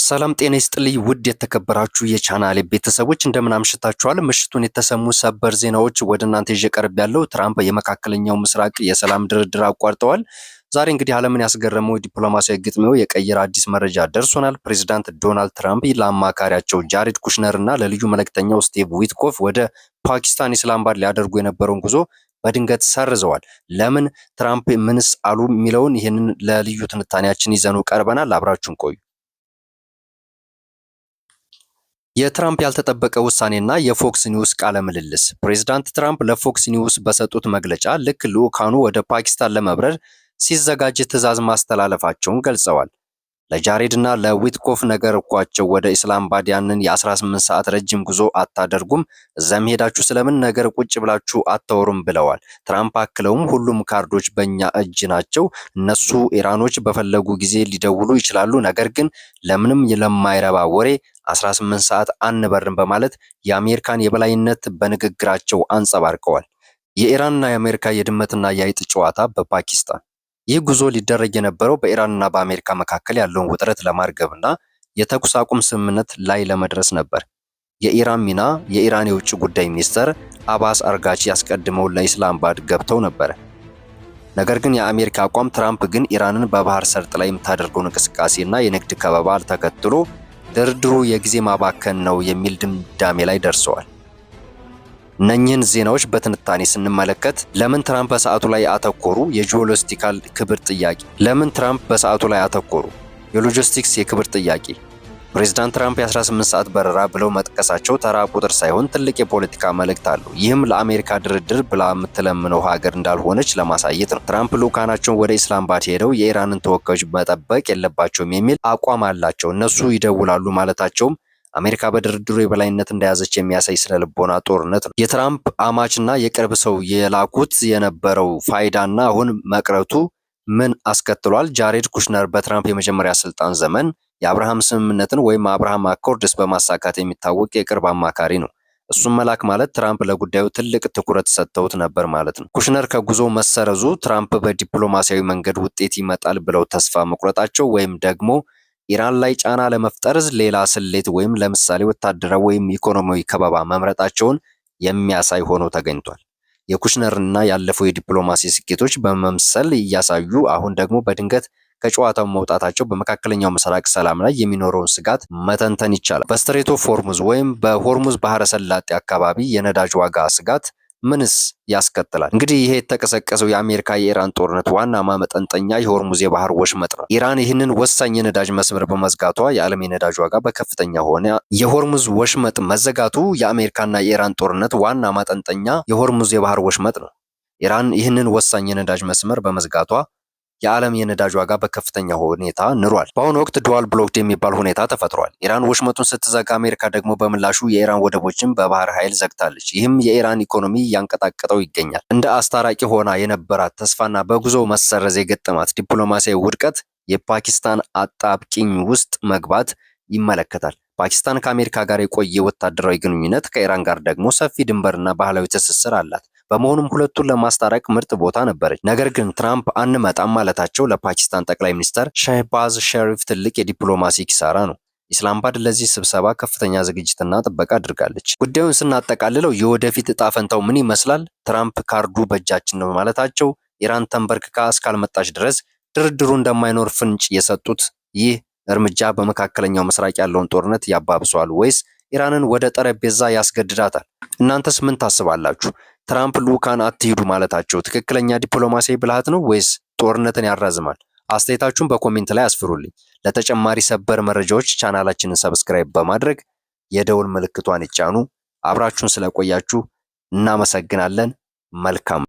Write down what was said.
ሰላም ጤና ይስጥልኝ ውድ የተከበራችሁ የቻናሌ ቤተሰቦች እንደምን አምሽታችኋል? ምሽቱን የተሰሙ ሰበር ዜናዎች ወደ እናንተ ይዤ ቀርብ ያለው ትራምፕ የመካከለኛው ምስራቅ የሰላም ድርድር አቋርጠዋል። ዛሬ እንግዲህ ዓለምን ያስገረመው ዲፕሎማሲያዊ ግጥሚያው የቀየረ አዲስ መረጃ ደርሶናል። ፕሬዚዳንት ዶናልድ ትራምፕ ለአማካሪያቸው ጃሬድ ኩሽነር እና ለልዩ መልእክተኛው ስቲቭ ዊትኮፍ ወደ ፓኪስታን ኢስላማባድ ሊያደርጉ የነበረውን ጉዞ በድንገት ሰርዘዋል። ለምን? ትራምፕ ምንስ አሉ? የሚለውን ይህንን ለልዩ ትንታኔያችን ይዘኑ ቀርበናል። አብራችሁን ቆዩ። የትራምፕ ያልተጠበቀ ውሳኔና የፎክስ ኒውስ ቃለ ምልልስ። ፕሬዚዳንት ትራምፕ ለፎክስ ኒውስ በሰጡት መግለጫ ልክ ልዑካኑ ወደ ፓኪስታን ለመብረር ሲዘጋጅ ትዕዛዝ ማስተላለፋቸውን ገልጸዋል። ለጃሬድ እና ለዊትኮፍ ነገርኳቸው፣ ወደ ኢስላማባድ ያንን የ18 ሰዓት ረጅም ጉዞ አታደርጉም፣ እዛም ሄዳችሁ ስለምን ነገር ቁጭ ብላችሁ አታወሩም ብለዋል። ትራምፕ አክለውም ሁሉም ካርዶች በእኛ እጅ ናቸው፣ እነሱ ኢራኖች በፈለጉ ጊዜ ሊደውሉ ይችላሉ፣ ነገር ግን ለምንም ለማይረባ ወሬ 18 ሰዓት አንበርም በማለት የአሜሪካን የበላይነት በንግግራቸው አንጸባርቀዋል። የኢራንና የአሜሪካ የድመትና የአይጥ ጨዋታ በፓኪስታን። ይህ ጉዞ ሊደረግ የነበረው በኢራንና በአሜሪካ መካከል ያለውን ውጥረት ለማርገብና የተኩስ አቁም ስምምነት ላይ ለመድረስ ነበር። የኢራን ሚና የኢራን የውጭ ጉዳይ ሚኒስትር አባስ አርጋቺ ያስቀድመው ለኢስላማባድ ገብተው ነበር። ነገር ግን የአሜሪካ አቋም ትራምፕ ግን ኢራንን በባህር ሰርጥ ላይ የምታደርገውን እንቅስቃሴና የንግድ ከበባ ተከትሎ ድርድሩ የጊዜ ማባከን ነው የሚል ድምዳሜ ላይ ደርሰዋል። እነኚህን ዜናዎች በትንታኔ ስንመለከት ለምን ትራምፕ በሰዓቱ ላይ አተኮሩ? የጂኦሎጂካል ክብር ጥያቄ። ለምን ትራምፕ በሰዓቱ ላይ አተኮሩ? የሎጂስቲክስ የክብር ጥያቄ። ፕሬዚዳንት ትራምፕ የ18 ሰዓት በረራ ብለው መጥቀሳቸው ተራ ቁጥር ሳይሆን ትልቅ የፖለቲካ መልእክት አለው። ይህም ለአሜሪካ ድርድር ብላ የምትለምነው ሀገር እንዳልሆነች ለማሳየት ነው። ትራምፕ ልዑካናቸውን ወደ ኢስላማባድ ሄደው የኢራንን ተወካዮች መጠበቅ የለባቸውም የሚል አቋም አላቸው። እነሱ ይደውላሉ ማለታቸውም አሜሪካ በድርድሩ የበላይነት እንደያዘች የሚያሳይ ስነ ልቦና ጦርነት ነው። የትራምፕ አማችና የቅርብ ሰው የላኩት የነበረው ፋይዳና አሁን መቅረቱ ምን አስከትሏል? ጃሬድ ኩሽነር በትራምፕ የመጀመሪያ ስልጣን ዘመን የአብርሃም ስምምነትን ወይም አብርሃም አኮርድስ በማሳካት የሚታወቅ የቅርብ አማካሪ ነው። እሱም መላክ ማለት ትራምፕ ለጉዳዩ ትልቅ ትኩረት ሰጥተውት ነበር ማለት ነው። ኩሽነር ከጉዞ መሰረዙ ትራምፕ በዲፕሎማሲያዊ መንገድ ውጤት ይመጣል ብለው ተስፋ መቁረጣቸው ወይም ደግሞ ኢራን ላይ ጫና ለመፍጠር ሌላ ስሌት ወይም ለምሳሌ ወታደራዊ ወይም ኢኮኖሚያዊ ከበባ መምረጣቸውን የሚያሳይ ሆኖ ተገኝቷል። የኩሽነርና ያለፈው የዲፕሎማሲ ስኬቶች በመምሰል እያሳዩ አሁን ደግሞ በድንገት ከጨዋታው መውጣታቸው በመካከለኛው ምስራቅ ሰላም ላይ የሚኖረውን ስጋት መተንተን ይቻላል። በስትሬት ኦፍ ሆርሙዝ ወይም በሆርሙዝ ባህረ ሰላጤ አካባቢ የነዳጅ ዋጋ ስጋት ምንስ ያስከትላል? እንግዲህ ይሄ የተቀሰቀሰው የአሜሪካ የኢራን ጦርነት ዋና ማመጠንጠኛ የሆርሙዝ የባህር ወሽመጥ ነው። ኢራን ይህንን ወሳኝ የነዳጅ መስመር በመዝጋቷ የዓለም የነዳጅ ዋጋ በከፍተኛ ሆነ። የሆርሙዝ ወሽመጥ መዘጋቱ የአሜሪካና የኢራን ጦርነት ዋና ማጠንጠኛ የሆርሙዝ የባህር ወሽመጥ ነው። ኢራን ይህንን ወሳኝ የነዳጅ መስመር በመዝጋቷ የዓለም የነዳጅ ዋጋ በከፍተኛ ሁኔታ ንሯል። በአሁኑ ወቅት ዱዋል ብሎክድ የሚባል ሁኔታ ተፈጥሯል። ኢራን ወሽመጡን ስትዘጋ አሜሪካ ደግሞ በምላሹ የኢራን ወደቦችን በባህር ኃይል ዘግታለች። ይህም የኢራን ኢኮኖሚ እያንቀጣቀጠው ይገኛል። እንደ አስታራቂ ሆና የነበራት ተስፋና በጉዞ መሰረዝ የገጠማት ዲፕሎማሲያዊ ውድቀት የፓኪስታን አጣብቂኝ ውስጥ መግባት ይመለከታል። ፓኪስታን ከአሜሪካ ጋር የቆየ ወታደራዊ ግንኙነት፣ ከኢራን ጋር ደግሞ ሰፊ ድንበርና ባህላዊ ትስስር አላት። በመሆኑም ሁለቱን ለማስታረቅ ምርጥ ቦታ ነበረች። ነገር ግን ትራምፕ አንመጣም ማለታቸው ለፓኪስታን ጠቅላይ ሚኒስትር ሻህባዝ ሸሪፍ ትልቅ የዲፕሎማሲ ኪሳራ ነው። ኢስላማባድ ለዚህ ስብሰባ ከፍተኛ ዝግጅትና ጥበቃ አድርጋለች። ጉዳዩን ስናጠቃልለው የወደፊት እጣ ፈንታው ምን ይመስላል? ትራምፕ ካርዱ በእጃችን ነው ማለታቸው ኢራን ተንበርክካ እስካልመጣች ድረስ ድርድሩ እንደማይኖር ፍንጭ የሰጡት ይህ እርምጃ በመካከለኛው ምስራቅ ያለውን ጦርነት ያባብሰዋል ወይስ ኢራንን ወደ ጠረጴዛ ያስገድዳታል? እናንተስ ምን ታስባላችሁ? ትራምፕ ልዑካን አትሂዱ ማለታቸው ትክክለኛ ዲፕሎማሲያዊ ብልሃት ነው ወይስ ጦርነትን ያራዝማል? አስተያየታችሁን በኮሜንት ላይ አስፍሩልኝ። ለተጨማሪ ሰበር መረጃዎች ቻናላችንን ሰብስክራይብ በማድረግ የደውል ምልክቷን ይጫኑ። አብራችሁን ስለቆያችሁ እናመሰግናለን። መልካም